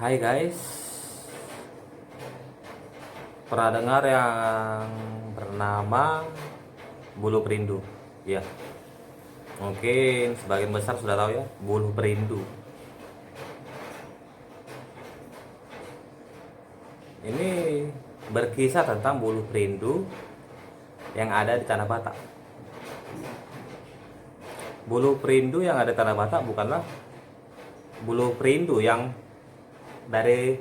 Hai guys, pernah dengar yang bernama bulu perindu? Ya, mungkin sebagian besar sudah tahu ya, bulu perindu. Ini berkisah tentang bulu perindu yang ada di Tanah Batak. Bulu perindu yang ada di Tanah Batak bukanlah bulu perindu yang dari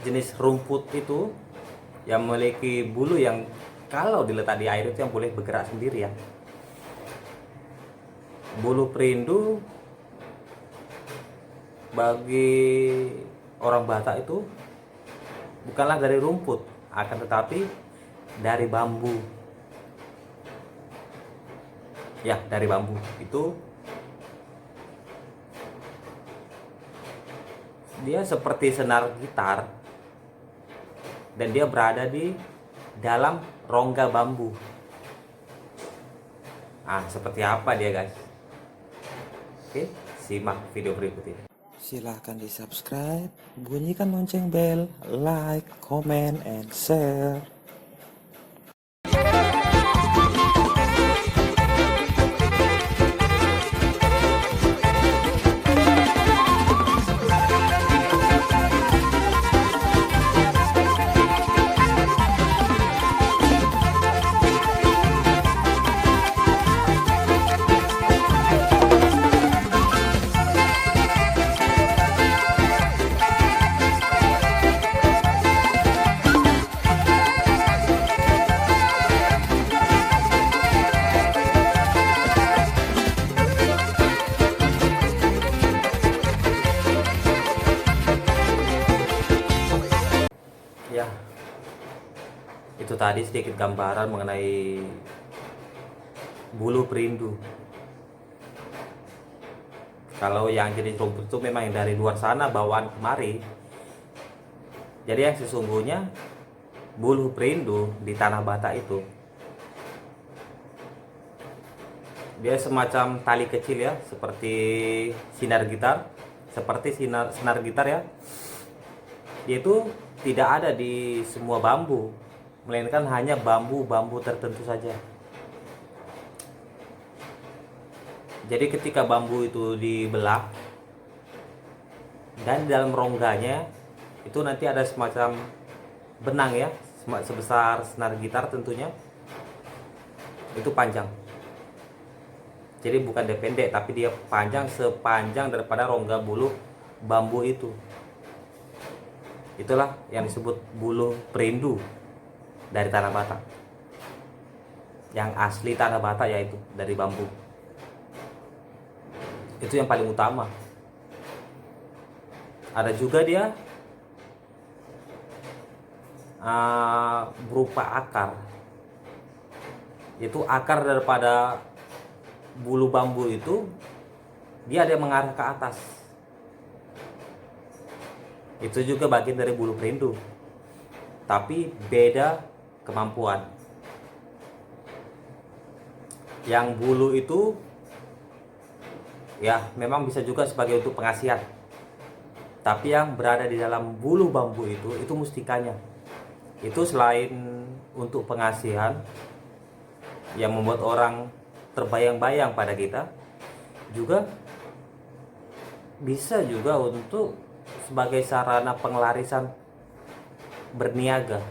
jenis rumput itu yang memiliki bulu yang kalau diletak di air itu yang boleh bergerak sendiri ya. Bulu perindu bagi orang Batak itu bukanlah dari rumput, akan tetapi dari bambu. Ya, dari bambu. Itu dia seperti senar gitar dan dia berada di dalam rongga bambu. Seperti apa dia, guys? Oke, simak video berikut ini. Silahkan di subscribe, bunyikan lonceng bel, like, comment, and share. Ya, itu tadi sedikit gambaran mengenai bulu perindu. Kalau yang jenis rumput itu memang yang dari luar sana bawaan kemari. Jadi yang sesungguhnya bulu perindu di Tanah Batak itu dia semacam tali kecil ya, seperti sinar gitar, senar gitar ya. Yaitu tidak ada di semua bambu, melainkan hanya bambu-bambu tertentu saja. Jadi ketika bambu itu dibelah dan di dalam rongganya itu nanti ada semacam benang ya, sebesar senar gitar tentunya. Itu panjang. Jadi bukan dia pendek, tapi dia panjang sepanjang daripada rongga bulu bambu itu. Itulah yang disebut bulu perindu dari Tanah Batak. Yang asli Tanah Batak yaitu dari bambu. Itu yang paling utama. Ada juga dia berupa akar. Itu akar daripada bulu bambu itu dia ada yang mengarah ke atas. Itu juga bagian dari bulu perindu, tapi beda kemampuan. Yang bulu itu ya memang bisa juga sebagai untuk pengasihan, tapi yang berada di dalam bulu bambu itu mustikanya. Itu selain untuk pengasihan yang membuat orang terbayang-bayang pada kita, juga bisa juga untuk sebagai sarana pengelarisan berniaga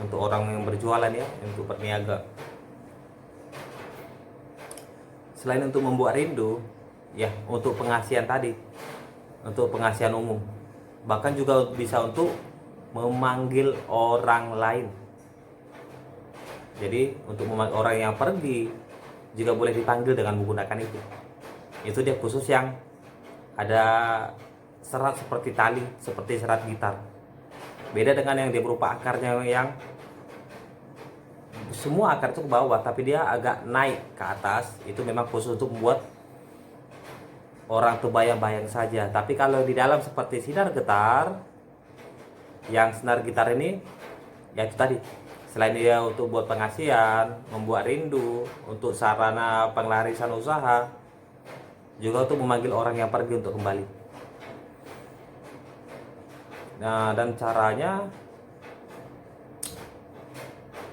untuk orang yang berjualan ya, untuk berniaga. Selain untuk membuat rindu ya, untuk pengasihan tadi, untuk pengasihan umum, bahkan juga bisa untuk memanggil orang lain. Jadi untuk memanggil orang yang pergi juga boleh dipanggil dengan menggunakan itu. Itu dia khusus yang ada serat seperti tali, seperti serat gitar. Beda dengan yang dia berupa akarnya yang semua akar itu ke bawah, tapi dia agak naik ke atas. Itu memang khusus untuk membuat orang terbayang-bayang saja. Tapi kalau di dalam seperti sinar gitar, yang senar gitar ini, ya itu tadi. Selain dia untuk buat pengasihan, membuat rindu, untuk sarana pengelarisan usaha, juga untuk memanggil orang yang pergi untuk kembali. Nah, dan caranya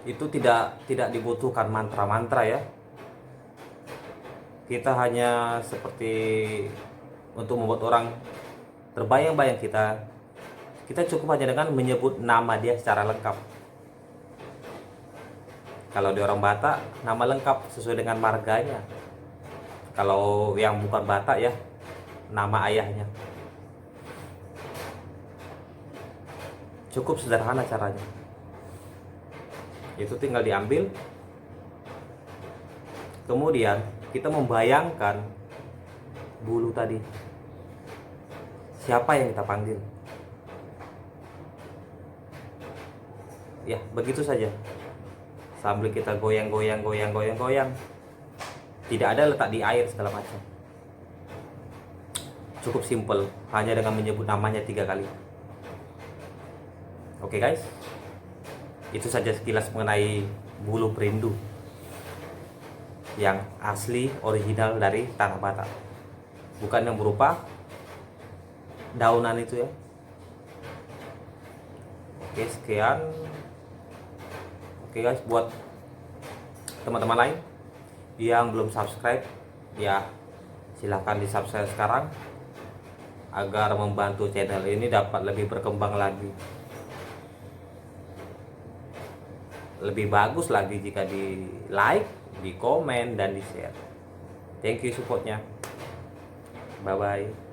itu tidak dibutuhkan mantra-mantra ya. Kita hanya seperti untuk membuat orang terbayang-bayang kita cukup hanya dengan menyebut nama dia secara lengkap. Kalau di orang Batak, nama lengkap sesuai dengan marganya. Kalau yang bukan Batak ya, nama ayahnya. Cukup sederhana caranya. Itu tinggal diambil. Kemudian kita membayangkan bulu tadi. Siapa yang kita panggil? Ya, begitu saja. Sambil kita goyang. Tidak ada letak di air segala macam. Cukup simple, hanya dengan menyebut namanya 3 kali. Oke guys, itu saja sekilas mengenai bulu perindu yang asli original dari tanah Batak, bukan yang berupa daunan itu ya. Oke, sekian. Oke guys, buat teman-teman lain yang belum subscribe ya, silahkan di subscribe sekarang agar membantu channel ini dapat lebih berkembang lagi. Lebih bagus lagi jika di like, di komen, dan di share. Thank you supportnya. Bye bye.